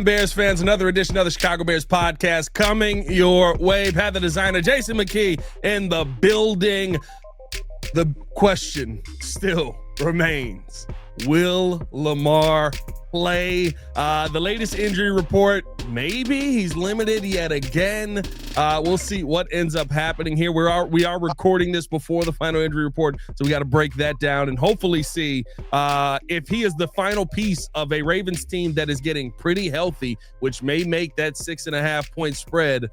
time, Bears fans? Another edition of the Chicago Bears podcast coming your way. Pat the Designer, Jason McKie in the building. The question still remains, will Lamar play? The latest injury report, maybe he's limited yet again. We'll see what ends up happening here. We are recording this before the final injury report, so we got to break that down and hopefully see if he is the final piece of a Ravens team that is getting pretty healthy, which may make that 6.5 point spread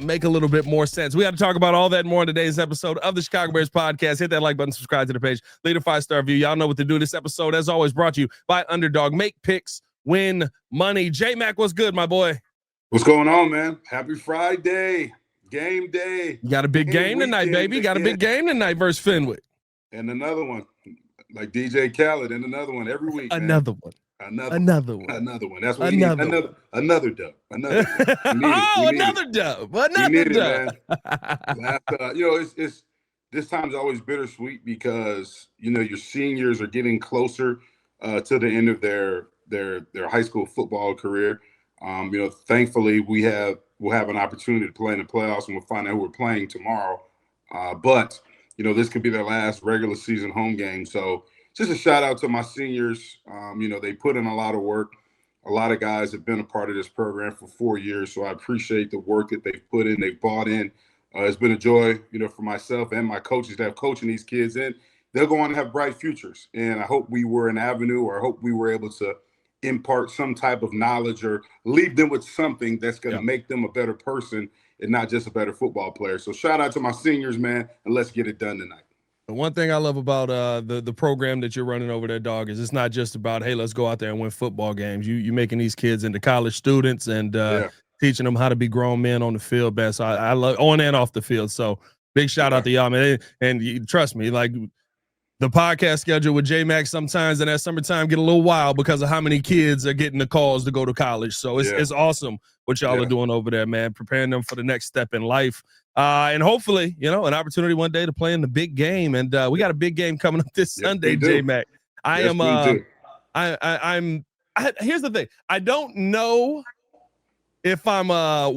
make a little bit more sense. We got to talk about all that and more in today's episode of the Chicago Bears podcast. Hit that like button, subscribe to the page, leave a 5-star review. Y'all know what to do. This episode, as always, brought to you by Underdog. Make picks, win money. J Mack, what's good, my boy? What's going on, man? Happy Friday, game day. You got a big game tonight, baby. Got a big game tonight versus Fenwick. And another one, like DJ Khaled, and another one every week. Another one. Another one. That's what another we need. Another dub. Another dub. Another dub. Another dub. It's this time's always bittersweet because your seniors are getting closer to the end of their high school football career. Thankfully we'll have an opportunity to play in the playoffs, and we'll find out who we're playing tomorrow. But this could be their last regular season home game. So just a shout out to my seniors. They put in a lot of work. A lot of guys have been a part of this program for 4 years, so I appreciate the work that they've put in. They've bought in. It's been a joy, for myself and my coaches to have coaching these kids in. They'll go on to have bright futures, and I hope we were an avenue, or I hope we were able to impart some type of knowledge or leave them with something that's going to make them a better person and not just a better football player. So shout out to my seniors, man, and let's get it done tonight. The one thing I love about the program that you're running over there, dog, is it's not just about, hey, let's go out there and win football games. You making these kids into college students and teaching them how to be grown men on the field, best. So I love on and off the field. So big shout out to y'all, man. And you, trust me, like the podcast schedule with J Mack sometimes in that summertime get a little wild because of how many kids are getting the calls to go to college. So it's awesome what y'all are doing over there, man, preparing them for the next step in life. And hopefully, an opportunity one day to play in the big game. And we got a big game coming up this Sunday, J Mack. Here's the thing. I don't know if I'm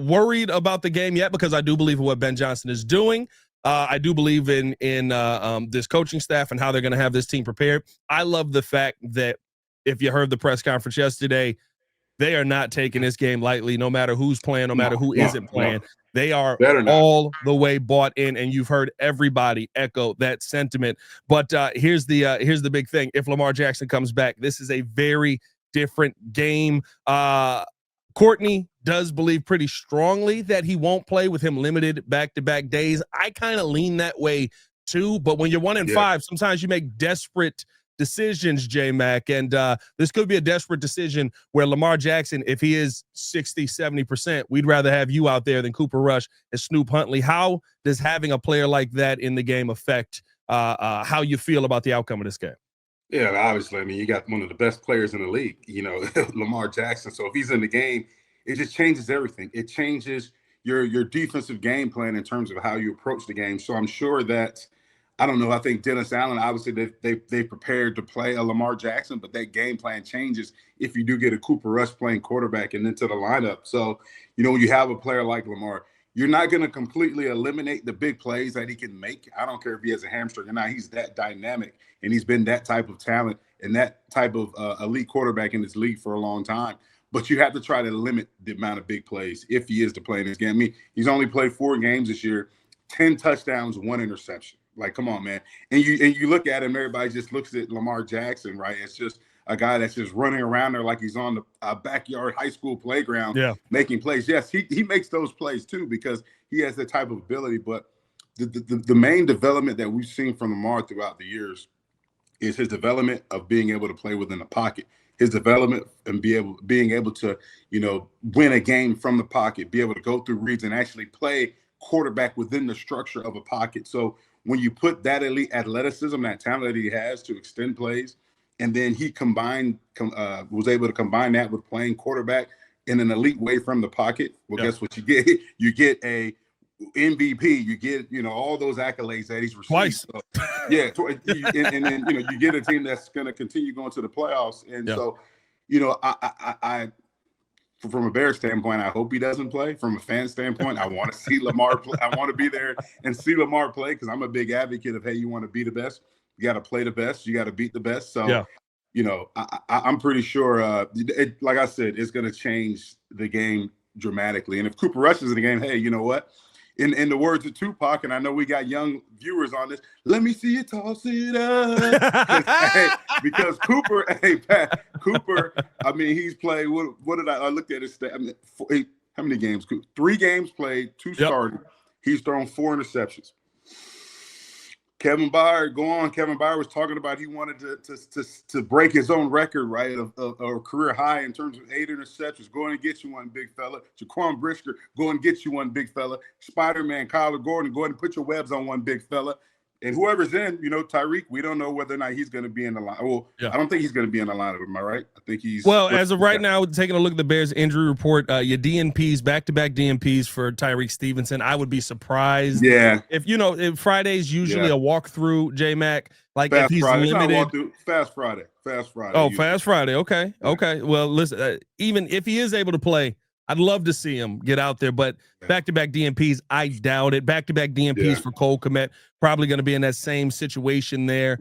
worried about the game yet, because I do believe in what Ben Johnson is doing. I do believe in this coaching staff and how they're going to have this team prepared. I love the fact that if you heard the press conference yesterday, they are not taking this game lightly, no matter who's playing, no matter who isn't playing. They are all the way bought in, and you've heard everybody echo that sentiment. But here's the big thing. If Lamar Jackson comes back, this is a very different game. Courtney does believe pretty strongly that he won't play with him limited back-to-back days. I kind of lean that way too, but when you're 1-5, sometimes you make desperate decisions, J Mack, and this could be a desperate decision where Lamar Jackson, if he is 60-70%, we'd rather have you out there than Cooper Rush and Snoop Huntley. How does having a player like that in the game affect how you feel about the outcome of this game? Yeah, obviously. I mean, you got one of the best players in the league, Lamar Jackson. So if he's in the game, it just changes everything. It changes your defensive game plan in terms of how you approach the game. So I'm sure that, I don't know, I think Dennis Allen, obviously they prepared to play a Lamar Jackson, but that game plan changes if you do get a Cooper Rush playing quarterback and into the lineup. So, when you have a player like Lamar, you're not going to completely eliminate the big plays that he can make. I don't care if he has a hamstring or not. He's that dynamic, and he's been that type of talent and that type of elite quarterback in this league for a long time. But you have to try to limit the amount of big plays if he is to play in this game. I mean, he's only played 4 games this year, 10 touchdowns, 1 interception. Like, come on, man. And you look at him, everybody just looks at Lamar Jackson, right? It's just a guy that's just running around there like he's on the backyard high school playground making plays. Yes, he makes those plays too because he has that type of ability. But the main development that we've seen from Lamar throughout the years is his development of being able to play within the pocket, his development and being able to, win a game from the pocket, be able to go through reads and actually play quarterback within the structure of a pocket. So when you put that elite athleticism, that talent that he has to extend plays, and then he was able to combine that with playing quarterback in an elite way from the pocket. Well, guess what you get? You get a MVP. You get, all those accolades that he's received. Twice. So, and then, you get a team that's going to continue going to the playoffs. And so, from a Bears standpoint, I hope he doesn't play. From a fan standpoint, I want to see Lamar play. I want to be there and see Lamar play because I'm a big advocate of, hey, you want to be the best, you got to play the best, you got to beat the best. So, Yeah. you know, I'm pretty sure, like I said, it's going to change the game dramatically. And if Cooper Rush is in the game, hey, you know what? In the words of Tupac, and I know we got young viewers on this, let me see you toss it up. Because Cooper, Pat, Cooper, I mean, he's played, what did I looked at his stat? I mean, how many games? 3 games played, 2 started. He's thrown 4 interceptions. Kevin Byard, go on. Kevin Byard was talking about he wanted to break his own record, right, of a career high in terms of 8 interceptions. Go and get you one, big fella. Jaquan Brisker, go and get you one, big fella. Spider-Man, Kyler Gordon, go ahead and put your webs on one, big fella. And whoever's in, you know, Tyreek, we don't know whether or not he's going to be in the line. Well, I don't think he's going to be in the lineup. Am I right? I think he's. Well, as of right now, taking a look at the Bears injury report, your DNPs, back-to-back DNPs for Tyrique Stevenson. I would be surprised. Yeah. If Friday's usually a walkthrough, J Mack, like Fast if he's Friday. limited. Fast Friday. Oh, Fast Friday. Okay. Okay. Well, listen, even if he is able to play, I'd love to see him get out there, but back-to-back DNPs, I doubt it. Back-to-back DNPs for Cole Kmet, probably going to be in that same situation there.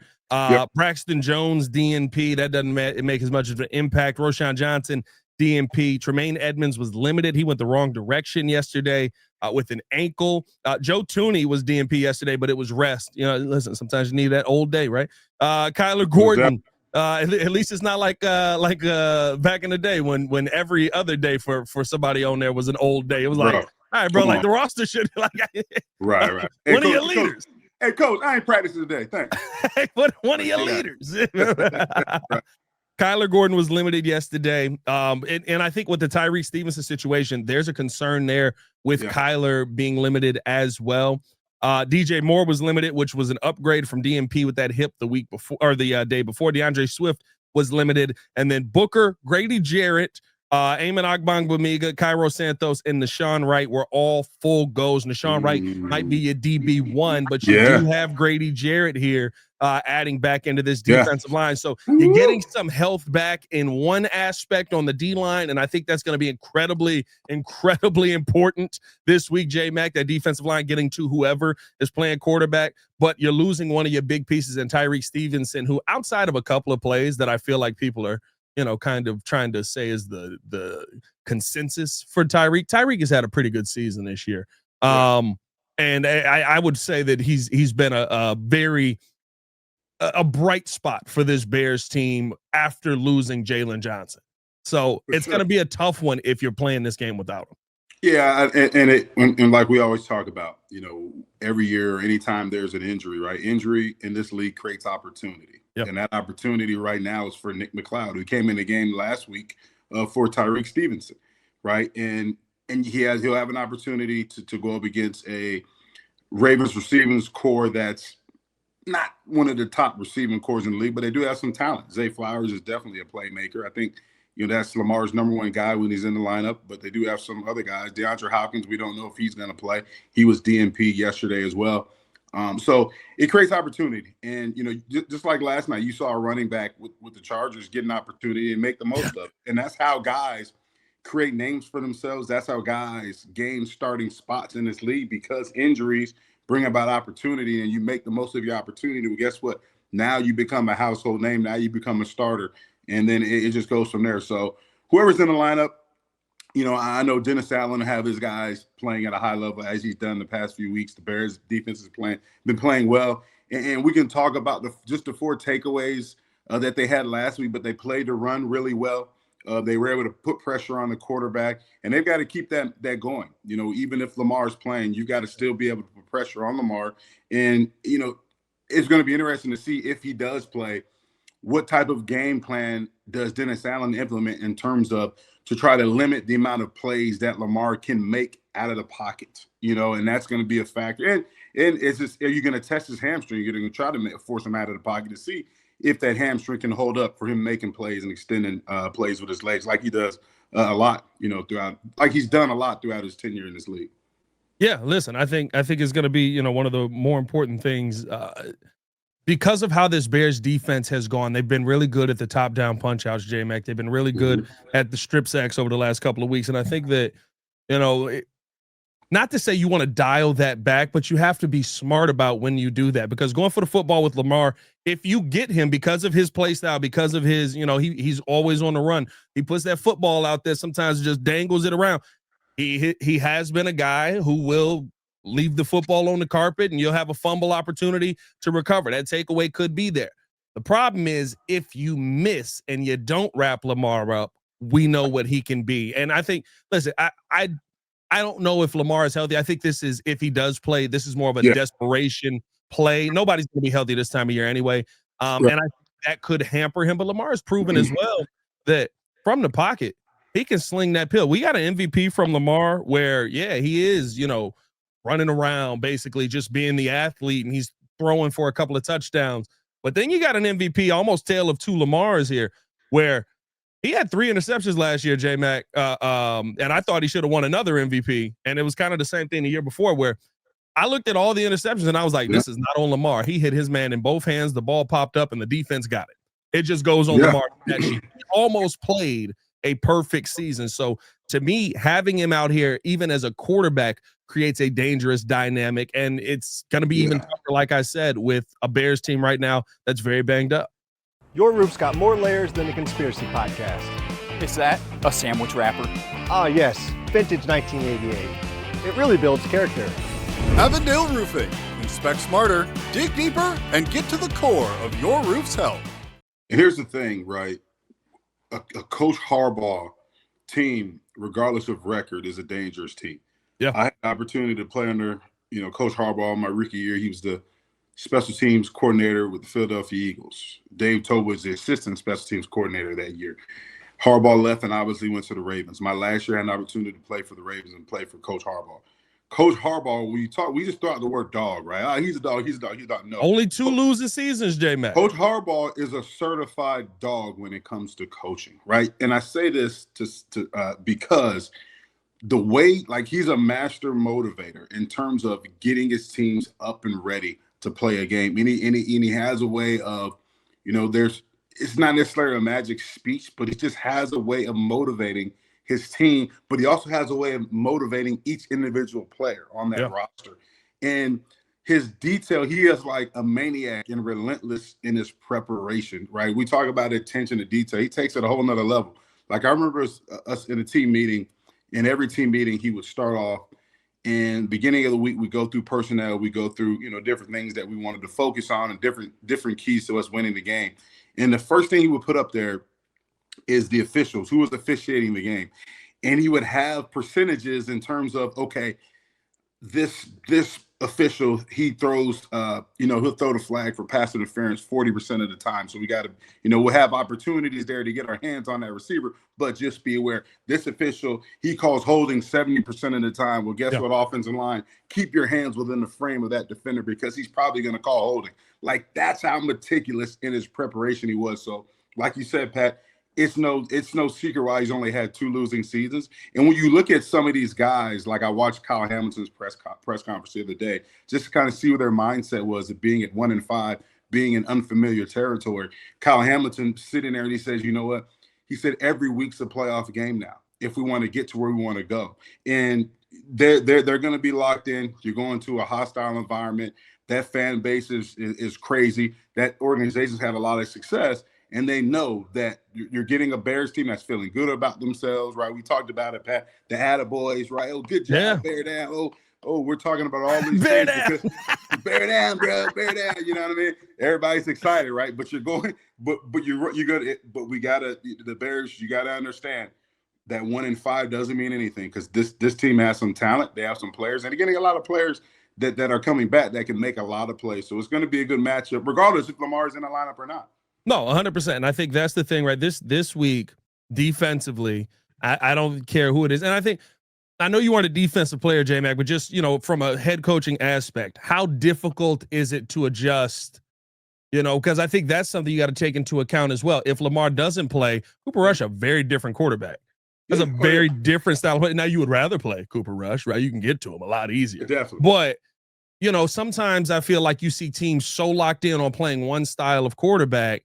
Braxton Jones, DNP, that doesn't make as much of an impact. Roshan Johnson, DNP. Tremaine Edmonds was limited. He went the wrong direction yesterday with an ankle. Joe Tooney was DNP yesterday, but it was rest. You know, listen, sometimes you need that old day, right? Kyler Gordon. At least it's not like back in the day when every other day for somebody on there was an old day. It was like, all right, bro, like the roster should like right. Hey, one of your leaders. Hey, coach, I ain't practicing today. Thanks. One of your leaders. Kyler Gordon was limited yesterday. And I think with the Tyrique Stevenson situation, there's a concern there with Kyler being limited as well. DJ Moore was limited, which was an upgrade from DNP with that hip the week before or the day before. DeAndre Swift was limited. And then Booker, Grady Jarrett, Eamon Ogbongbemiga, Cairo Santos, and Nashawn Wright were all full goes. Nashawn Wright might be your DB1, but you do have Grady Jarrett here adding back into this defensive line. So you're getting some health back in one aspect on the D-line, and I think that's going to be incredibly, incredibly important this week, J Mack, that defensive line getting to whoever is playing quarterback, but you're losing one of your big pieces in Tyrique Stevenson, who outside of a couple of plays that I feel like people are kind of trying to say is the consensus for Tyrique. Tyrique has had a pretty good season this year. And I would say that he's been a very bright spot for this Bears team after losing Jalen Johnson. So it's going to be a tough one if you're playing this game without him. Yeah, and like we always talk about, every year, anytime there's an injury, right? Injury in this league creates opportunity. And that opportunity right now is for Nick McLeod, who came in the game last week for Tyrique Stevenson, right? And he'll have an opportunity to go up against a Ravens receiving core that's not one of the top receiving cores in the league, but they do have some talent. Zay Flowers is definitely a playmaker. I think that's Lamar's number one guy when he's in the lineup, but they do have some other guys. DeAndre Hopkins, we don't know if he's going to play. He was DNP yesterday as well. So it creates opportunity. And, just like last night, you saw a running back with the Chargers get an opportunity and make the most of it. And that's how guys create names for themselves. That's how guys gain starting spots in this league, because injuries bring about opportunity and you make the most of your opportunity. Well, guess what? Now you become a household name. Now you become a starter. And then it just goes from there. So whoever's in the lineup, I know Dennis Allen will have his guys playing at a high level as he's done the past few weeks. The Bears defense has been playing well. And we can talk about just the 4 takeaways that they had last week, but they played the run really well. They were able to put pressure on the quarterback, and they've got to keep that going. Even if Lamar's playing, you got to still be able to put pressure on Lamar. And, it's going to be interesting to see if he does play, what type of game plan does Dennis Allen implement in terms of to try to limit the amount of plays that Lamar can make out of the pocket, and that's going to be a factor. And it's just, are you going to test his hamstring? You're going to try to force him out of the pocket to see if that hamstring can hold up for him making plays and extending plays with his legs, like he does a lot, like he's done a lot throughout his tenure in this league. Yeah, listen, I think it's going to be, one of the more important things. because of how this Bears defense has gone, they've been really good at the top down punch outs, J Mac. They've been really good at the strip sacks over the last couple of weeks. And I think that, not to say you want to dial that back, but you have to be smart about when you do that, because going for the football with Lamar, if you get him because of his play style, because of his, he's always on the run. He puts that football out there, sometimes just dangles it around. He has been a guy who will leave the football on the carpet and you'll have a fumble opportunity to recover. That takeaway could be there. The problem is if you miss and you don't wrap Lamar up, we know what he can be. And I think, listen, I don't know if Lamar is healthy. I think this is, if he does play, this is more of a desperation play. Nobody's going to be healthy this time of year anyway. And I think that could hamper him. But Lamar has proven as well that from the pocket, he can sling that pill. We got an MVP from Lamar where, he is, running around, basically just being the athlete, and he's throwing for a couple of touchdowns. But then you got an MVP, almost tale of two Lamars here, where he had 3 interceptions last year, J Mac. And I thought he should have won another MVP. And it was kind of the same thing the year before, where I looked at all the interceptions and I was like, this is not on Lamar. He hit his man in both hands. The ball popped up and the defense got it. It just goes on Lamar. He almost played a perfect season. So to me, having him out here, even as a quarterback, creates a dangerous dynamic. And it's going to be even tougher, like I said, with a Bears team right now that's very banged up. Your roof's got more layers than a conspiracy podcast. Is that a sandwich wrapper? Ah, yes. Vintage 1988. It really builds character. Avondale Roofing. Inspect smarter, dig deeper, and get to the core of your roof's health. And here's the thing, right? A Coach Harbaugh team, regardless of record, is a dangerous team. Yeah, I had the opportunity to play under, Coach Harbaugh my rookie year. He was the special teams coordinator with the Philadelphia Eagles. Dave Tobe was the assistant special teams coordinator that year. Harbaugh left and obviously went to the Ravens. My last year I had an opportunity to play for the Ravens and play for Coach Harbaugh. Coach Harbaugh, when you talk, we just throw out the word dog, right? He's a dog, he's a dog, he's a dog. No. Only 2 losing seasons, J Mac. Coach Harbaugh is a certified dog when it comes to coaching, right? And I say this because the way, like, he's a master motivator in terms of getting his teams up and ready to play a game. And he has a way of, it's not necessarily a magic speech, but he just has a way of motivating his team, but he also has a way of motivating each individual player on that roster. And his detail, he is like a maniac and relentless in his preparation, right? We talk about attention to detail. He takes it a whole nother level. Like, I remember us in a team meeting, in every team meeting, he would start off, and beginning of the week, we go through personnel, we go through, different things that we wanted to focus on and different keys to us winning the game. And the first thing he would put up there is the officials, who was officiating the game. And he would have percentages in terms of, okay, this official, he throws, he'll throw the flag for pass interference 40% of the time. So we got to, we'll have opportunities there to get our hands on that receiver, but just be aware, this official, he calls holding 70% of the time. Well, guess what, offensive line, keep your hands within the frame of that defender because he's probably going to call holding. Like, that's how meticulous in his preparation he was. So like you said, Pat, it's no secret why he's only had 2 losing seasons. And when you look at some of these guys, like I watched Kyle Hamilton's press conference the other day, just to kind of see what their mindset was of being at 1-5, being in unfamiliar territory. Kyle Hamilton sitting there and he says, you know what? He said, every week's a playoff game now if we want to get to where we want to go. And they're going to be locked in. You're going to a hostile environment. That fan base is crazy. That organization's had a lot of success. And they know that you're getting a Bears team that's feeling good about themselves, right? We talked about it, Pat, the Attaboys, right? Oh, good job, Bear down. Oh, we're talking about all these Bear things. down. Bear down, bro. Bear down. You know what I mean? Everybody's excited, right? But you're going, but you're good. But we gotta, the Bears, you gotta understand that 1-5 doesn't mean anything because this team has some talent. They have some players, and they're getting a lot of players that are coming back that can make a lot of plays. So it's going to be a good matchup, regardless if Lamar's in the lineup or not. No, 100%. And I think that's the thing, right? This week, defensively, I don't care who it is. And I know you aren't a defensive player, J Mac, but just, from a head coaching aspect, how difficult is it to adjust? Because I think that's something you got to take into account as well. If Lamar doesn't play, Cooper Rush, a very different quarterback. That's a very different style of play. Now, you would rather play Cooper Rush, right? You can get to him a lot easier. Definitely. But sometimes I feel like you see teams so locked in on playing one style of quarterback,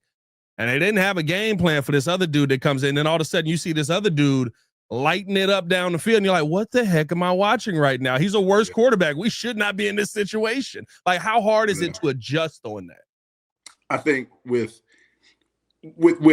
and they didn't have a game plan for this other dude that comes in. And then all of a sudden you see this other dude lighting it up down the field, and you're like, what the heck am I watching right now? He's a worse quarterback. We should not be in this situation. Like, how hard is it to adjust on that? I think with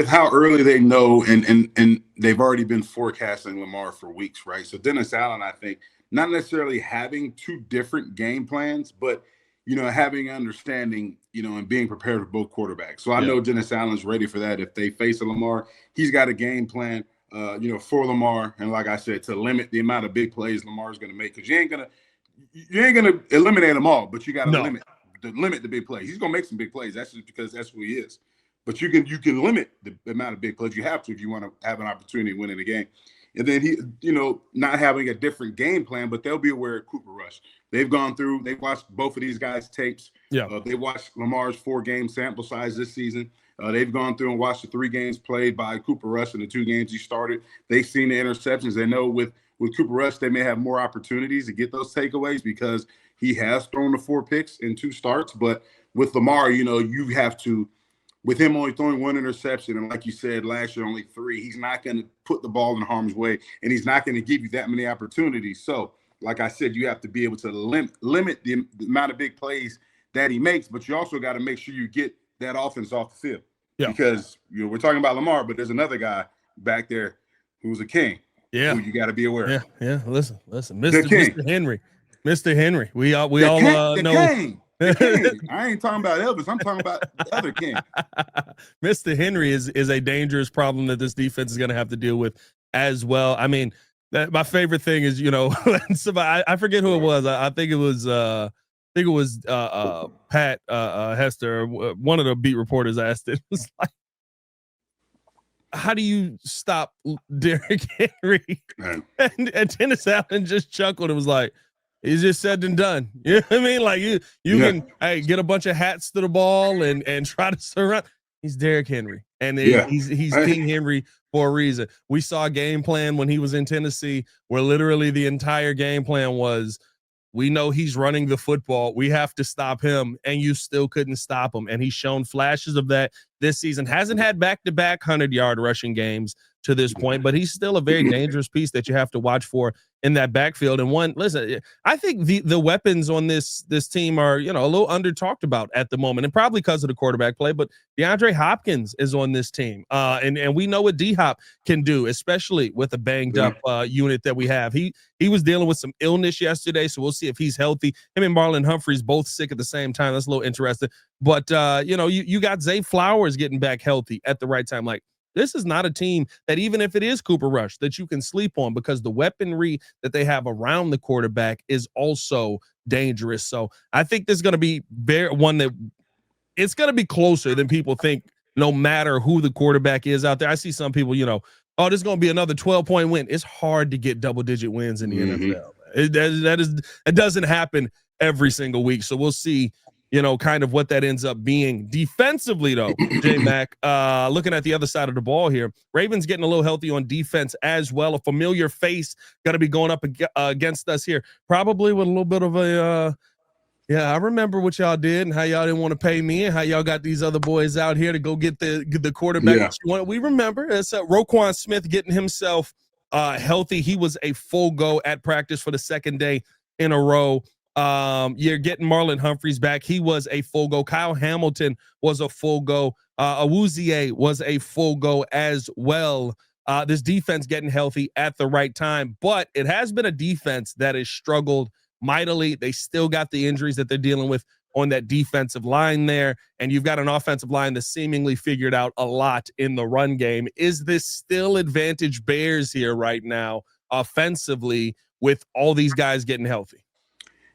how early they know, and they've already been forecasting Lamar for weeks, right? So Dennis Allen, I think, not necessarily having two different game plans, but having understanding, and being prepared for both quarterbacks. So I know Dennis Allen's ready for that. If they face a Lamar, he's got a game plan, for Lamar, and like I said, to limit the amount of big plays Lamar's going to make, because you ain't gonna eliminate them all, but you got to limit the big plays. He's going to make some big plays. That's just because that's who he is. But you can limit the amount of big plays you have to if you want to have an opportunity to win in the game. And then he, not having a different game plan, but they'll be aware of Cooper Rush. They've watched both of these guys' tapes. Yeah. They watched Lamar's 4-game sample size this season. They've gone through and watched the 3 games played by Cooper Rush in the 2 games he started. They've seen the interceptions. They know with Cooper Rush, they may have more opportunities to get those takeaways because he has thrown the 4 picks in 2 starts. But with Lamar, you have to, with him only throwing 1 interception, and like you said, last year only 3, he's not going to put the ball in harm's way, and he's not going to give you that many opportunities. So, like I said, you have to be able to limit the amount of big plays that he makes, but you also got to make sure you get that offense off the field. Yeah. Because we're talking about Lamar, but there's another guy back there who's a king. Yeah, who you got to be aware of. Yeah. Listen, Mr. Henry. We all know. King. I ain't talking about Elvis. I'm talking about the other king. Mr. Henry is a dangerous problem that this defense is going to have to deal with as well. I mean, my favorite thing is, I forget who it was. I think it was Pat Hester, one of the beat reporters asked it. It was like, how do you stop Derrick Henry? And Dennis Allen just chuckled and was like, it's just said and done. You know what I mean? Like you can get a bunch of hats to the ball and try to surround. He's Derrick Henry, and he's King Henry for a reason. We saw a game plan when he was in Tennessee where literally the entire game plan was, we know he's running the football. We have to stop him, and you still couldn't stop him. And he's shown flashes of that this season. Hasn't had back-to-back 100-yard rushing games to this point, but he's still a very dangerous piece that you have to watch for in that backfield. And listen, I think the weapons on this team are, a little under talked about at the moment, and probably because of the quarterback play, but DeAndre Hopkins is on this team. And we know what D-Hop can do, especially with a banged up unit that we have. He was dealing with some illness yesterday, so we'll see if he's healthy. Him and Marlon Humphreys both sick at the same time. That's a little interesting. But, you got Zay Flowers getting back healthy at the right time. Like, this is not a team that, even if it is Cooper Rush, that you can sleep on, because the weaponry that they have around the quarterback is also dangerous. So I think this is going to be one that it's going to be closer than people think, no matter who the quarterback is out there. I see some people, this is going to be another 12-point win. It's hard to get double-digit wins in the NFL. It doesn't happen every single week. So we'll see, kind of what that ends up being. Defensively, though, J Mack, looking at the other side of the ball here, Ravens getting a little healthy on defense as well. A familiar face going to be going up against us here, probably with a little bit of a, I remember what y'all did and how y'all didn't want to pay me and how y'all got these other boys out here to go get the quarterback that you want. We remember it's Roquan Smith getting himself healthy. He was a full go at practice for the 2nd day in a row. You're getting Marlon Humphreys back. He was a full go. Kyle Hamilton was a full go. Awuzie was a full go as well. This defense getting healthy at the right time, but it has been a defense that has struggled mightily. They still got the injuries that they're dealing with on that defensive line there, and you've got an offensive line that seemingly figured out a lot in the run game. Is this still advantage Bears here right now offensively with all these guys getting healthy?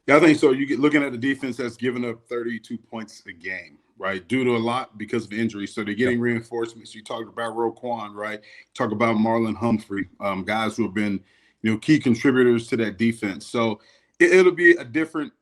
Yeah, I think so. You get looking at the defense that's given up 32 points a game, right? Due to a lot because of injuries. So they're getting reinforcements. You talked about Roquan, right? Talk about Marlon Humphrey, guys who have been, key contributors to that defense. So it'll be a different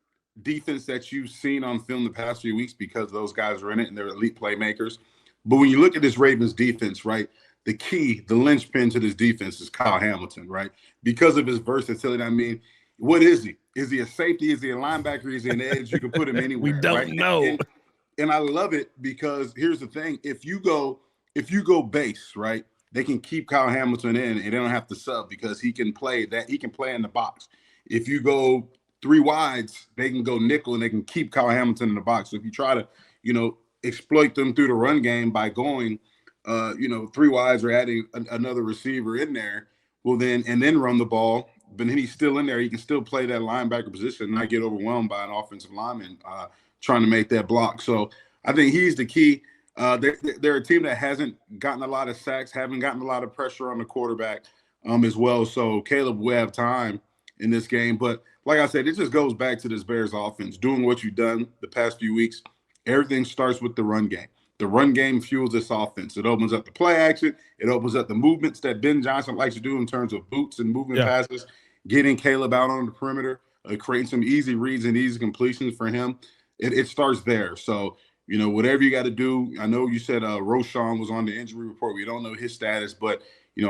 defense that you've seen on film the past few weeks because those guys are in it and they're elite playmakers. But when you look at this Ravens defense, right, the linchpin to this defense is Kyle Hamilton, right? Because of his versatility. I mean, What is he? Is he a safety? Is he a linebacker? Is he an edge? You can put him anywhere. We don't know. And I love it because here's the thing: if you go base, right, they can keep Kyle Hamilton in, and they don't have to sub because he can play that. He can play in the box. If you go three wides, they can go nickel, and they can keep Kyle Hamilton in the box. So if you try to, exploit them through the run game by going, three wides or adding another receiver in there, well then run the ball. But then he's still in there. He can still play that linebacker position and not get overwhelmed by an offensive lineman trying to make that block. So I think he's the key. They're a team that hasn't gotten a lot of sacks, haven't gotten a lot of pressure on the quarterback as well. So Caleb will have time in this game. But like I said, it just goes back to this Bears offense, doing what you've done the past few weeks. Everything starts with the run game. The run game fuels this offense. It opens up the play action. It opens up the movements that Ben Johnson likes to do in terms of boots and moving passes, getting Caleb out on the perimeter, creating some easy reads and easy completions for him. It starts there. So, whatever you got to do. I know you said Roschon was on the injury report. We don't know his status, but,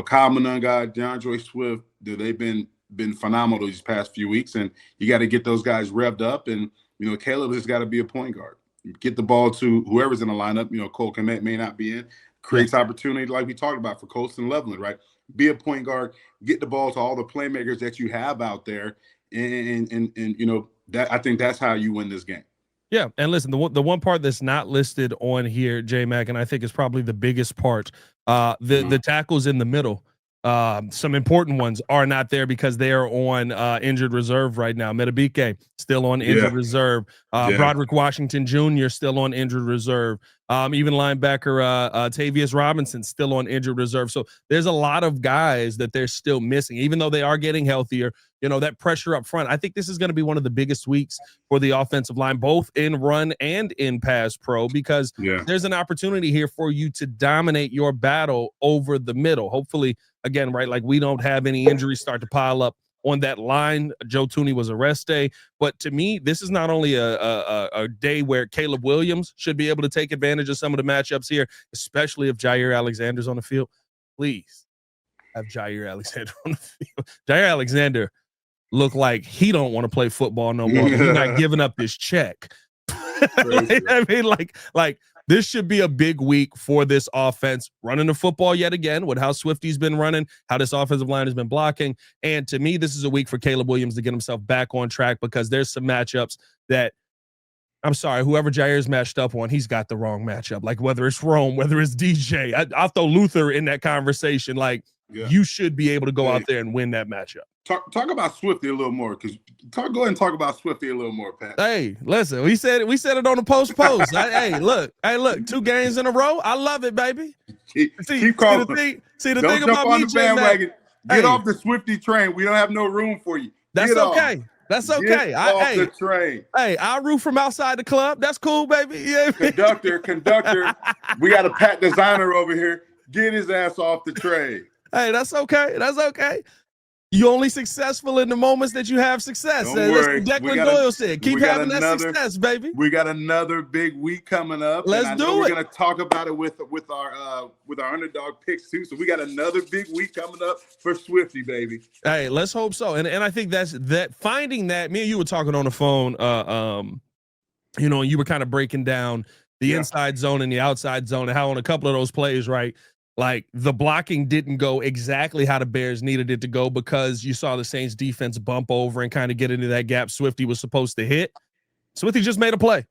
Kyle Monunga, DeAndre Swift, they've been phenomenal these past few weeks, and you got to get those guys revved up. And, Caleb has got to be a point guard. Get the ball to whoever's in the lineup. Cole Kmet may not be in. Creates opportunity like we talked about for Colston Loveland, right? Be a point guard. Get the ball to all the playmakers that you have out there, and that I think that's how you win this game. Yeah, and listen, the one part that's not listed on here, J Mack, and I think is probably the biggest part, the tackles in the middle. Some important ones are not there because they are on injured reserve right now. Metabike still on injured reserve. Broderick Washington Jr. still on injured reserve. Even linebacker Tavius Robinson still on injured reserve. So there's a lot of guys that they're still missing, even though they are getting healthier. That pressure up front. I think this is going to be one of the biggest weeks for the offensive line, both in run and in pass pro, because there's an opportunity here for you to dominate your battle over the middle. Hopefully, again, right, like we don't have any injuries start to pile up on that line. Joe Thuney was a rest day. But to me, this is not only a day where Caleb Williams should be able to take advantage of some of the matchups here, especially if Jair Alexander's on the field. Please have Jair Alexander on the field. Jair Alexander look like he don't want to play football no more. He's not giving up this check. I mean, like this should be a big week for this offense, running the football yet again with how Swifty's been running, how this offensive line has been blocking. And to me, this is a week for Caleb Williams to get himself back on track, because there's some matchups that, I'm sorry, whoever Jair's matched up on, he's got the wrong matchup. Like whether it's Rome, whether it's DJ, I'll throw Luther in that conversation. Like you should be able to go out there and win that matchup. Talk about Swifty a little more, because go ahead and talk about Swifty a little more, Pat. Hey, listen, we said it on the post. Hey, look, 2 games in a row. I love it, baby. Keep calling. See the don't thing jump about on me, the bandwagon. Hey, Get off the Swifty train. We don't have no room for you. That's okay. That's okay. Get off the train. Hey, I root from outside the club. That's cool, baby. Yeah. Conductor. We got a Pat Designer over here. Get his ass off the train. Hey, that's okay. That's okay. You're only successful in the moments that you have success. Don't worry. Declan Doyle said, keep having that success, baby. We got another big week coming up. Let's do it. We're going to talk about it with our underdog picks too. So we got another big week coming up for Swifty, baby. Hey, let's hope so. And I think finding that, me and you were talking on the phone, you were kind of breaking down the inside zone and the outside zone, and how on a couple of those plays, right, like the blocking didn't go exactly how the Bears needed it to go, because you saw the Saints defense bump over and kind of get into that gap Swifty was supposed to hit. Swifty just made a play.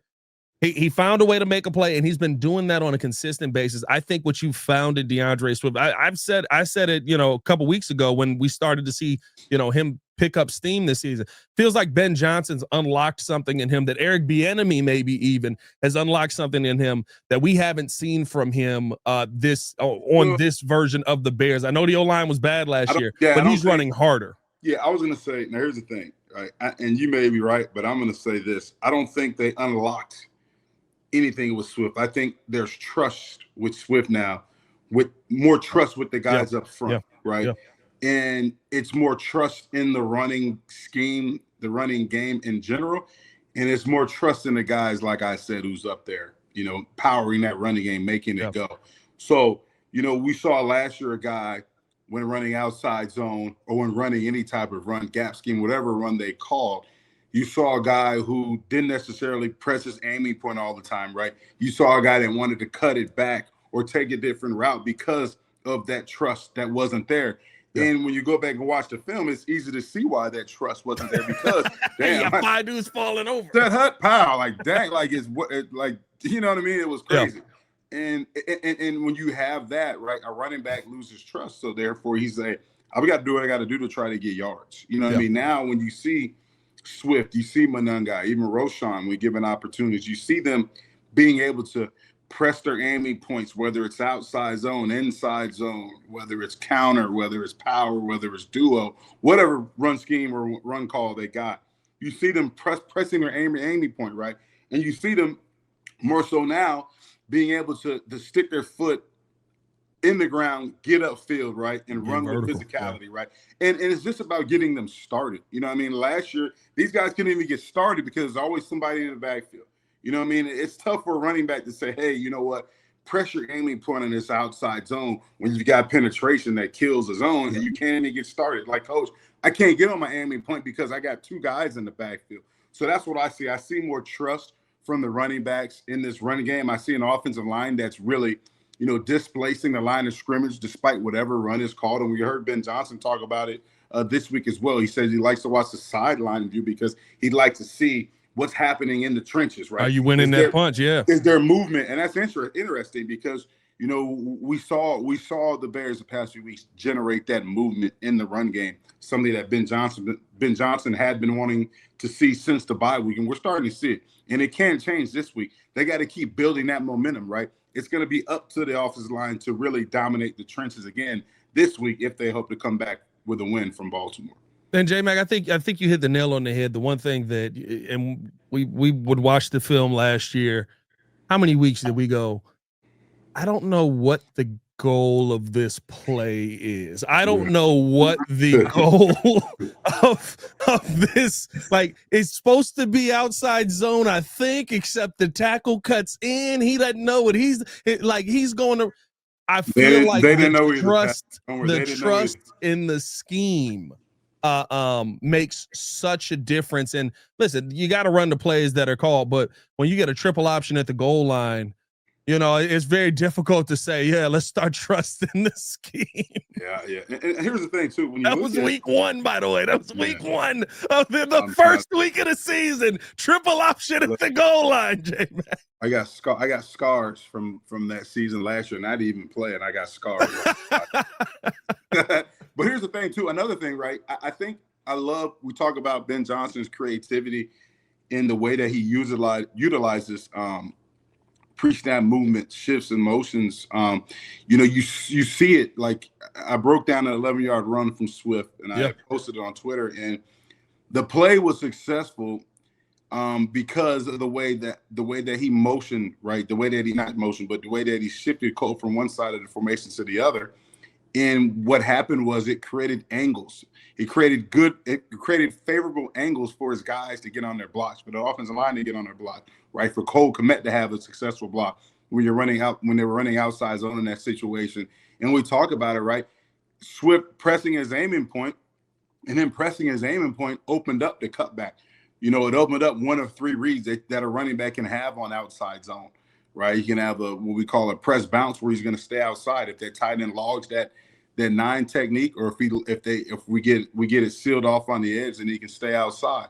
He found a way to make a play, and he's been doing that on a consistent basis. I think what you found in DeAndre Swift, I said it, a couple weeks ago when we started to see, him pick up steam this season. Feels like Ben Johnson's unlocked something in him, that Eric Bieniemy maybe even has unlocked something in him that we haven't seen from him this version of the Bears. I know the O-line was bad last year, but he's running harder. Yeah, I was going to say, now here's the thing, right? And you may be right, but I'm going to say this. I don't think they unlocked anything with Swift. I think there's trust with Swift now, with more trust with the guys up front, right? Yeah. And it's more trust in the running scheme, the running game in general. And it's more trust in the guys, like I said, who's up there, powering that running game, making it go. So, we saw last year a guy when running outside zone or when running any type of run, gap scheme, whatever run they called, you saw a guy who didn't necessarily press his aiming point all the time, right? You saw a guy that wanted to cut it back or take a different route because of that trust that wasn't there. Yeah. And when you go back and watch the film, it's easy to see why that trust wasn't there because damn, five dudes falling over. That hut pow, like dang, like it's what, like you know what I mean? It was crazy. Yeah. And when you have that, right, a running back loses trust, so therefore he's like, I got to do what I got to do to try to get yards. You know what I mean? Now when you see Swift, you see Monangai, even Roshan, we given opportunities, you see them being able to press their aiming points, whether it's outside zone, inside zone, whether it's counter, whether it's power, whether it's duo, whatever run scheme or run call they got. You see them pressing their aiming point, right? And you see them more so now being able to stick their foot in the ground, get upfield, right, and run vertical, with physicality, right? And it's just about getting them started. You know what I mean? Last year, these guys couldn't even get started because there's always somebody in the backfield. You know what I mean? It's tough for a running back to say, hey, you know what? Press your aiming point in this outside zone when you've got penetration that kills the zone and you can't even get started. Like, coach, I can't get on my aiming point because I got two guys in the backfield. So that's what I see. I see more trust from the running backs in this running game. I see an offensive line that's really, you know, displacing the line of scrimmage despite whatever run is called. And we heard Ben Johnson talk about it this week as well. He says he likes to watch the sideline view because he'd like to see what's happening in the trenches, right? Are you winning that punch? Yeah. Is there movement? And that's interesting because, you know, we saw the Bears the past few weeks generate that movement in the run game, something that Ben Johnson had been wanting to see since the bye week, and we're starting to see it. And it can't change this week. They got to keep building that momentum, right? It's going to be up to the offensive line to really dominate the trenches again this week if they hope to come back with a win from Baltimore. And J Mack, I think you hit the nail on the head. The one thing that, and we would watch the film last year. How many weeks did we go? I don't know what the goal of this play is. I don't know what the goal of this, like, it's supposed to be outside zone, I think, except the tackle cuts in. He doesn't know what he's going to. I feel like they didn't know the trust in the scheme makes such a difference. And listen, you got to run the plays that are called, but when you get a triple option at the goal line, you know, it's very difficult to say, yeah, let's start trusting the scheme. Yeah. And here's the thing, too. When that was week one, by the way. That was week one of the first week of the season. Triple option at the goal line, J Mack. I got scars from that season last year, and I didn't even play, and I got scars. But here's the thing, too. Another thing, right? I think we talk about Ben Johnson's creativity in the way that he utilizes pre-snap movement, shifts, and motions. You know, you see it. Like, I broke down an 11-yard run from Swift, and I posted it on Twitter. And the play was successful because of the way that he motioned, right? The way that he not motioned, but the way that he shifted Cole from one side of the formation to the other. And what happened was it created angles. It created favorable angles for his guys to get on their blocks, for the offensive line to get on their block, right? For Cole Kmet to have a successful block when they were running outside zone in that situation. And we talk about it, right? Swift pressing his aiming point, and then pressing his aiming point opened up the cutback. You know, it opened up one of three reads that a running back can have on outside zone, right? He can have what we call a press bounce, where he's going to stay outside if that tight end logs that 9 technique, or if we get it sealed off on the edge and he can stay outside.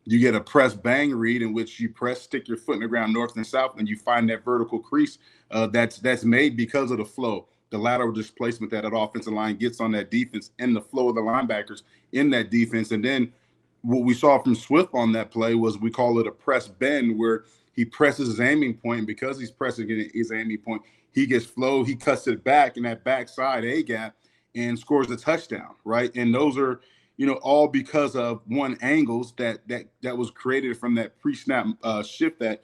You get a press bang read, in which you stick your foot in the ground north and south, and you find that vertical crease that's made because of the flow, the lateral displacement that offensive line gets on that defense, and the flow of the linebackers in that defense. And then what we saw from Swift on that play was, we call it a press bend, where he presses his aiming point, and because he's pressing his aiming point, he gets flow, he cuts it back in that backside A-gap and scores a touchdown, right? And those are, you know, all because of angles that was created from that pre-snap shift that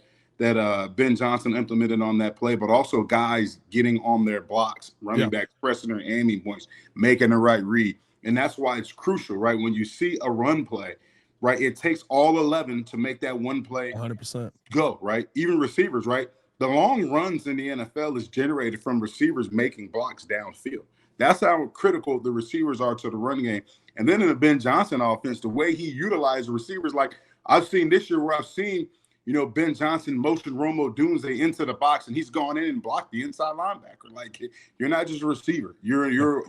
Ben Johnson implemented on that play, but also guys getting on their blocks, running backs pressing their aiming points, making the right read. And that's why it's crucial, right? When you see a run play, right, it takes all 11 to make that one play 100% go, right? Even receivers, right? The long runs in the NFL is generated from receivers making blocks downfield. That's how critical the receivers are to the run game. And then in the Ben Johnson offense, the way he utilized the receivers, like I've seen this year where I've seen, Ben Johnson motion Romo Dunze into the box, and he's gone in and blocked the inside linebacker. Like, you're not just a receiver. You're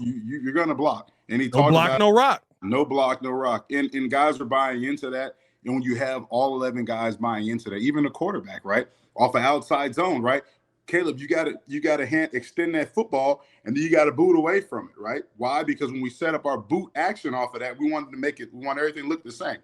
going to block. And he no block, no rock. No block, no rock. And guys are buying into that. And when you have all 11 guys buying into that, even the quarterback, right, off an outside zone, right, Caleb, you got to extend that football, and then you got to boot away from it, right? Why? Because when we set up our boot action off of that, we want everything to look the same,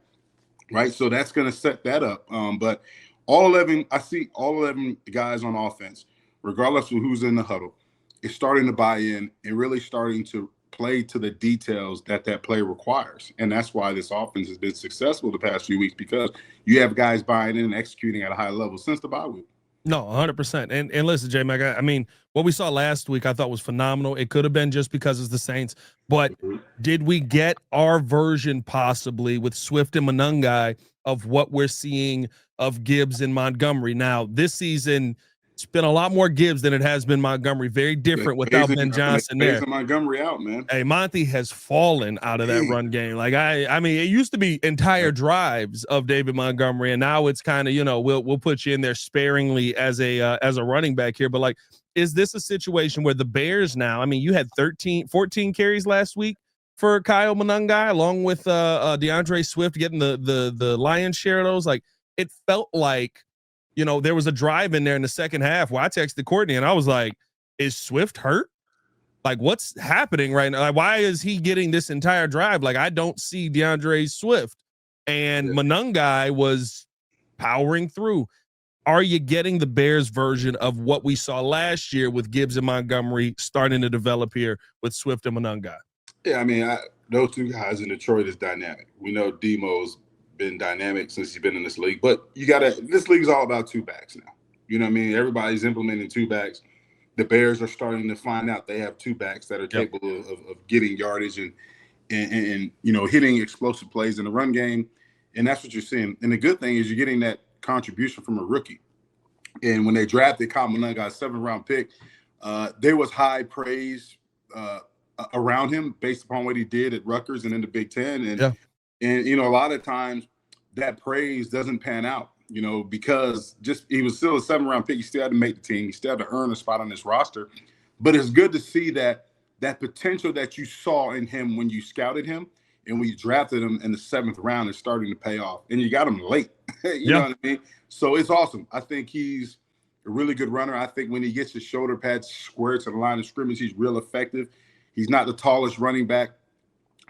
right? So that's going to set that up. But I see all 11 guys on offense, regardless of who's in the huddle, is starting to buy in and really starting to play to the details that play requires. And that's why this offense has been successful the past few weeks, because you have guys buying in and executing at a high level since the bye week. No, 100%. And listen, J Mack, I mean, what we saw last week I thought was phenomenal. It could have been just because it's the Saints, but did we get our version possibly with Swift and Monangai of what we're seeing of Gibbs and Montgomery? Now, this season, it's been a lot more Gibbs than it has been Montgomery. Very different without Ben Johnson there. Montgomery out, man. Hey, Monty has fallen out of that run game. Like I mean, it used to be entire drives of David Montgomery, and now it's kind of, we'll put you in there sparingly as a running back here. But like, is this a situation where the Bears now? I mean, you had 14 carries last week for Kyle Monangai, along with DeAndre Swift getting the lion's share of those. Like, it felt like, there was a drive in there in the second half where I texted Courtney and I was like, is Swift hurt? Like, what's happening right now? Like, why is he getting this entire drive? Like, I don't see DeAndre Swift. And Monangai was powering through. Are you getting the Bears version of what we saw last year with Gibbs and Montgomery starting to develop here with Swift and Monangai? Yeah, I mean, those two guys in Detroit is dynamic. We know Demo's been dynamic since he's been in this league, but this league is all about two backs now. You know what I mean? Everybody's implementing two backs. The Bears are starting to find out they have two backs that are capable of getting yardage and hitting explosive plays in the run game. And that's what you're seeing. And the good thing is you're getting that contribution from a rookie. And when they drafted Kyle Monangai, got a 7th-round pick, there was high praise around him based upon what he did at Rutgers and in the Big Ten. And a lot of times that praise doesn't pan out, because he was still a 7th-round pick. He still had to make the team. He still had to earn a spot on this roster. But it's good to see that potential that you saw in him when you scouted him and when you drafted him in the 7th round is starting to pay off. And you got him late. You know what I mean? So it's awesome. I think he's a really good runner. I think when he gets his shoulder pads square to the line of scrimmage, he's real effective. He's not the tallest running back,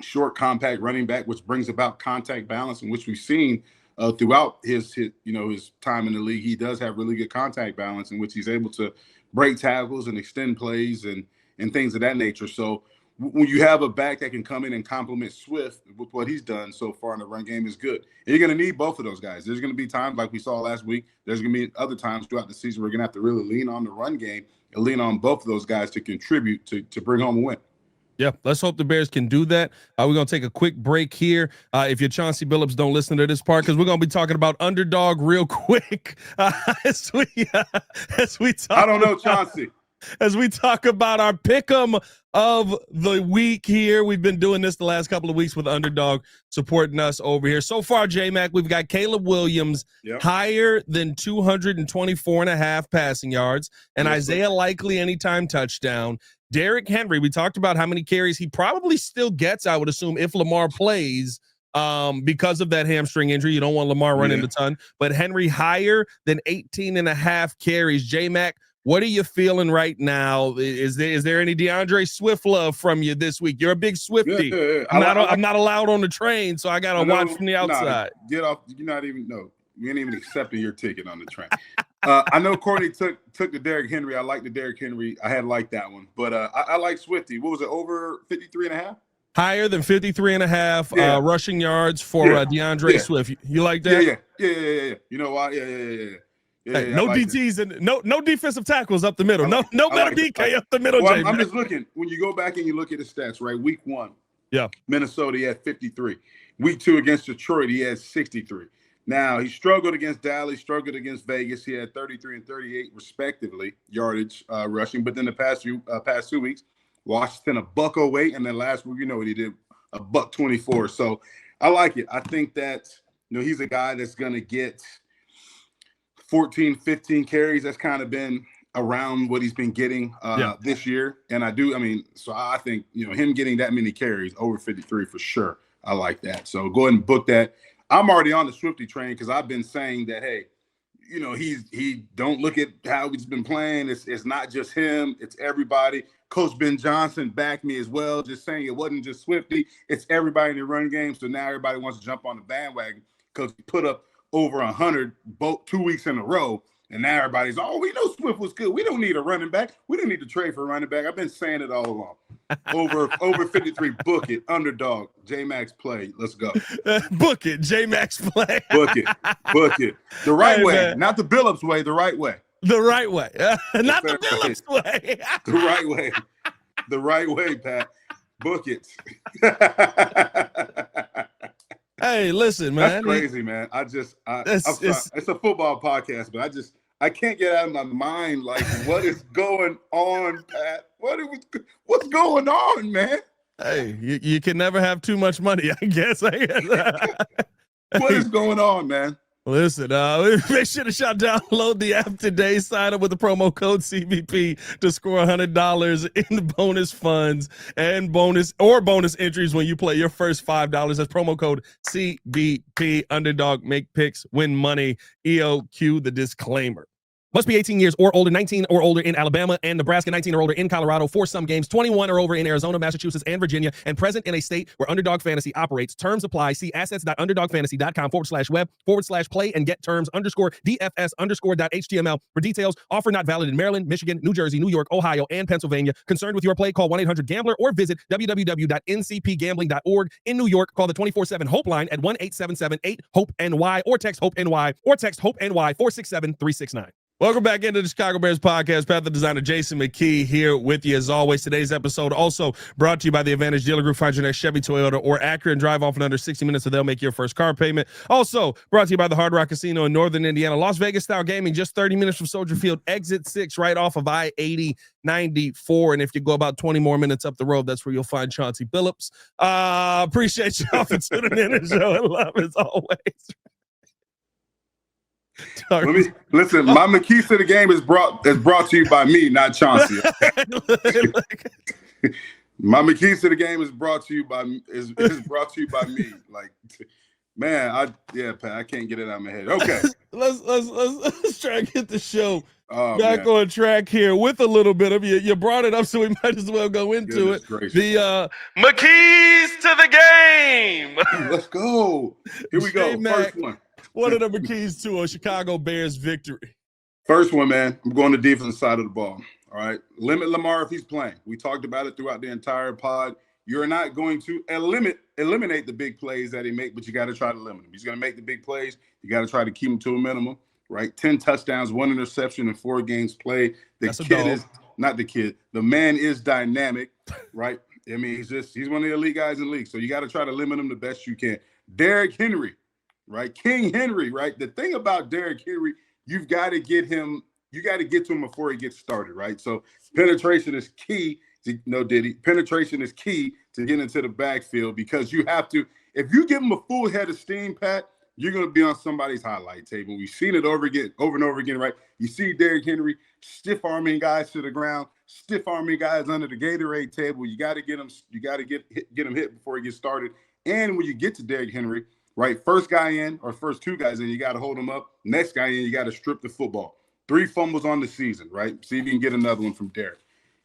short, compact running back, which brings about contact balance, in which we've seen throughout his time in the league. He does have really good contact balance, in which he's able to break tackles and extend plays and things of that nature. So when you have a back that can come in and complement Swift with what he's done so far in the run game is good. And you're going to need both of those guys. There's going to be times like we saw last week. There's going to be other times throughout the season we're going to have to really lean on the run game and lean on both of those guys to contribute to bring home a win. Yeah, let's hope the Bears can do that. We're going to take a quick break here. If you're Chauncey Billups, don't listen to this part because we're going to be talking about Underdog real quick as we talk. I don't know, Chauncey. As we talk about our pick'em of the week here. We've been doing this the last couple of weeks with Underdog supporting us over here. So far, J Mack, we've got Caleb Williams higher than 224.5 passing yards and Isaiah Likely anytime touchdown. Derrick Henry, we talked about how many carries he probably still gets, I would assume, if Lamar plays because of that hamstring injury. You don't want Lamar running a ton. But Henry higher than 18.5 carries. J Mack, what are you feeling right now? Is there any DeAndre Swift love from you this week? You're a big Swiftie. Yeah. I'm not allowed on the train, so I got to watch from the outside. Get off. You're not even, no. You ain't even accepting your ticket on the train. I know Courtney took the Derrick Henry. I like the Derrick Henry. I had liked that one. But I like Swiftie. What was it, over 53.5? Higher than 53.5 rushing yards for DeAndre Swift. You like that? Yeah. You know why? Hey, no DTs and no defensive tackles up the middle. No better DK up the middle. Well, I'm just looking. When you go back and you look at the stats, right? Week 1, Minnesota, he had 53. Week 2 against Detroit, he had 63. Now, he struggled against Dallas, struggled against Vegas. He had 33 and 38, respectively, yardage rushing. But then the past 2 weeks, Washington a $108, and then last week, you know what he did, a $124. So I like it. I think that, you know, he's a guy that's going to get 14, 15 carries. That's kind of been around what he's been getting this year. And so I think, you know, him getting that many carries, over 53 for sure. I like that. So go ahead and book that. I'm already on the Swifty train because I've been saying that, hey, you know, he don't look at how he's been playing. It's not just him. It's everybody. Coach Ben Johnson backed me as well, just saying it wasn't just Swifty. It's everybody in the run game. So now everybody wants to jump on the bandwagon because he put up over 100 both 2 weeks in a row. And now everybody's, oh, we know Swift was good. We don't need a running back. We don't need to trade for a running back. I've been saying it all along. Over 53. Book it. Underdog. J Mack's play. Let's go. Book it. J Mack's play. Book it. Book it. The right way. Man. Not the Billups way. The right way. The right way. Not the Billups way. The right way. The right way, Pat. Book it. Hey, listen, man. That's crazy, man. It's a football podcast, but I can't get out of my mind, like, what is going on, Pat? What's going on, man? Hey, you can never have too much money, I guess. What is going on, man? Listen, make sure to download the app today. Sign up with the promo code CBP to score $100 in the bonus funds and bonus entries when you play your first $5. That's promo code CBP. Underdog, make picks, win money. EOQ, the disclaimer. Must be 18 years or older, 19 or older in Alabama and Nebraska, 19 or older in Colorado for some games, 21 or over in Arizona, Massachusetts, and Virginia, and present in a state where Underdog Fantasy operates. Terms apply. See assets.underdogfantasy.com/web/play and get terms _DFS_.html for details. Offer not valid in Maryland, Michigan, New Jersey, New York, Ohio, and Pennsylvania. Concerned with your play? Call 1-800-GAMBLER or visit www.ncpgambling.org. In New York, call the 24/7 Hope line at 1-877-8-HOPE-NY or text HOPE-NY 467-369. Welcome back into the Chicago Bears podcast. Pat the Designer, Jason McKie here with you as always. Today's episode also brought to you by the Advantage Dealer Group. Find your next Chevy, Toyota, or Acura and drive off in under 60 minutes so they'll make your first car payment. Also brought to you by the Hard Rock Casino in Northern Indiana. Las Vegas style gaming, just 30 minutes from Soldier Field, exit 6 right off of I-80-94. And if you go about 20 more minutes up the road, that's where you'll find Chauncey Billups. Appreciate y'all for tuning in and showing love as always. Listen. My McKees to the game is brought to you by me, not Chauncey. My McKees to the game is brought to you by me. Like, man, Pat, I can't get it out of my head. Okay, let's try and get the show back on track here with a little bit of you brought it up, so we might as well go into it. Gracious. The McKees to the game. Let's go. Here we go. J Mack, first one. What are the McKees to a Chicago Bears victory? First one, man. I'm going to the defensive side of the ball. All right. Limit Lamar if he's playing. We talked about it throughout the entire pod. You're not going to eliminate the big plays that he makes, but you got to try to limit him. He's going to make the big plays. You got to try to keep him to a minimum, right? 10 touchdowns, 1 interception in 4 games played. The man is dynamic, right? I mean, he's one of the elite guys in the league. So you got to try to limit him the best you can. Derrick Henry, right? King Henry, right? The thing about Derrick Henry, you've got to get to him before he gets started, right? So penetration is key. Penetration is key to get into the backfield because you have to, if you give him a full head of steam, Pat, you're going to be on somebody's highlight table. We've seen it over and over again, right? You see Derrick Henry stiff-arming guys to the ground, stiff-arming guys under the Gatorade table. You got to get him hit before he gets started. And when you get to Derrick Henry, right, first guy in or first 2 guys in, you got to hold him up. Next guy in, you got to strip the football. 3 fumbles on the season, right? See if you can get another one from Derrick.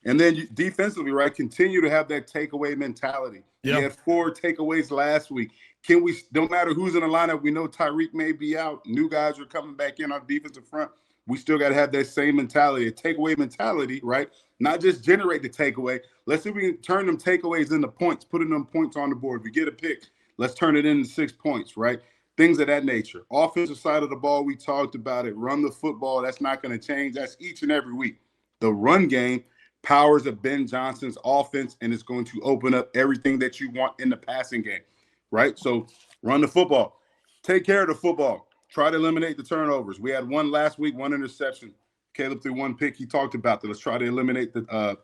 And then defensively, right, continue to have that takeaway mentality. Yep. We had 4 takeaways last week. No matter who's in the lineup, we know Tyrique may be out. New guys are coming back in on the defensive front. We still got to have that same mentality, a takeaway mentality, right? Not just generate the takeaway. Let's see if we can turn them takeaways into points, putting them points on the board. If we get a pick, let's turn it into 6 points, right? Things of that nature. Offensive side of the ball, we talked about it. Run the football. That's not going to change. That's each and every week. The run game powers of Ben Johnson's offense, and it's going to open up everything that you want in the passing game, right? So run the football. Take care of the football. Try to eliminate the turnovers. We had 1 last week, 1 interception. Caleb threw 1 pick. He talked about that. Let's try to eliminate the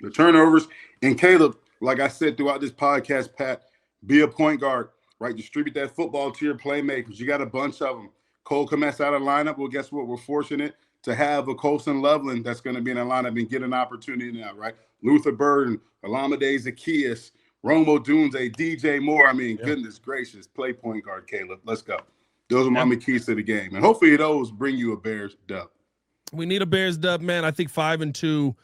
The turnovers. And Caleb, like I said throughout this podcast, Pat, be a point guard, right? Distribute that football to your playmakers. You got a bunch of them. Cole Kmet's out of lineup. Well, guess what? We're fortunate to have a Colson Loveland that's going to be in the lineup and get an opportunity now, right? Luther Burden, Alameda Zacchaeus, Romo Dunze, DJ Moore. I mean, goodness gracious. Play point guard, Caleb. Let's go. Those are my McKeys to the game. And hopefully those bring you a Bears dub. We need a Bears dub, man. I think 5-2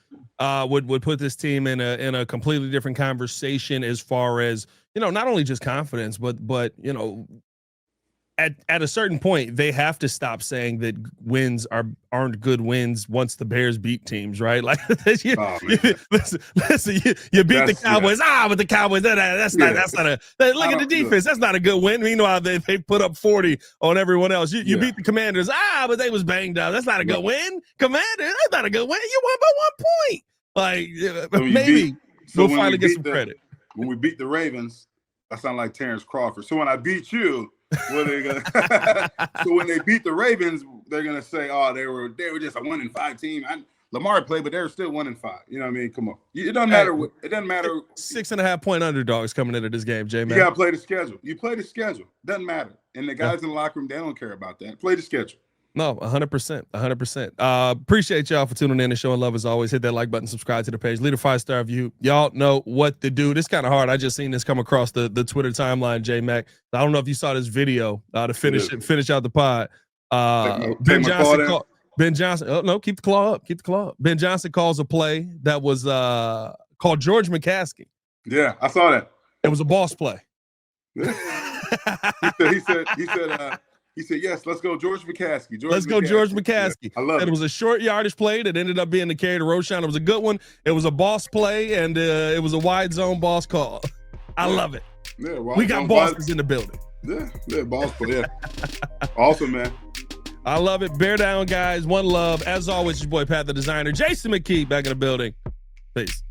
would put this team in a completely different conversation as far as, not only just confidence, but at a certain point, they have to stop saying that wins aren't good wins once the Bears beat teams, right? Like, listen, you beat the Cowboys. But the Cowboys, that's not a look at the defense. That's not a good win. Meanwhile, they put up 40 on everyone else. You beat the Commanders. But they was banged up. That's not a good win. Commanders, that's not a good win. You won by 1 point. Like, maybe we'll finally get some credit. When we beat the Ravens, I sound like Terrence Crawford. So when I beat you, what are they gonna? So when they beat the Ravens, they're gonna say, "Oh, they were just a 1-5 team." Lamar played, but they're still 1-5. You know what I mean? Come on, it doesn't matter. It doesn't matter. 6.5 point underdogs coming into this game, J Mack. You gotta play the schedule. You play the schedule. Doesn't matter. And the guys in the locker room, they don't care about that. Play the schedule. No, 100%, 100%. Appreciate y'all for tuning in and showing love as always. Hit that like button, subscribe to the page, leave a 5-star review. Y'all know what to do. This kind of hard. I just seen this come across the Twitter timeline, J Mack. I don't know if you saw this video to finish out the pod. Ben Johnson. Oh no, keep the claw up. Keep the claw up. Ben Johnson calls a play that was called George McCaskey. Yeah, I saw that. It was a boss play. Yeah. He said, yes, let's go, George McCaskey. George McCaskey. Yeah, I love it. It was a short yardage play that ended up being the carry to Roshan. It was a good one. It was a boss play, and it was a wide zone boss call. I love it. Yeah, we got bosses in the building. Yeah, boss play. Yeah. Awesome, man. I love it. Bear down, guys. One love. As always, your boy, Pat the Designer. Jason McKie back in the building. Peace.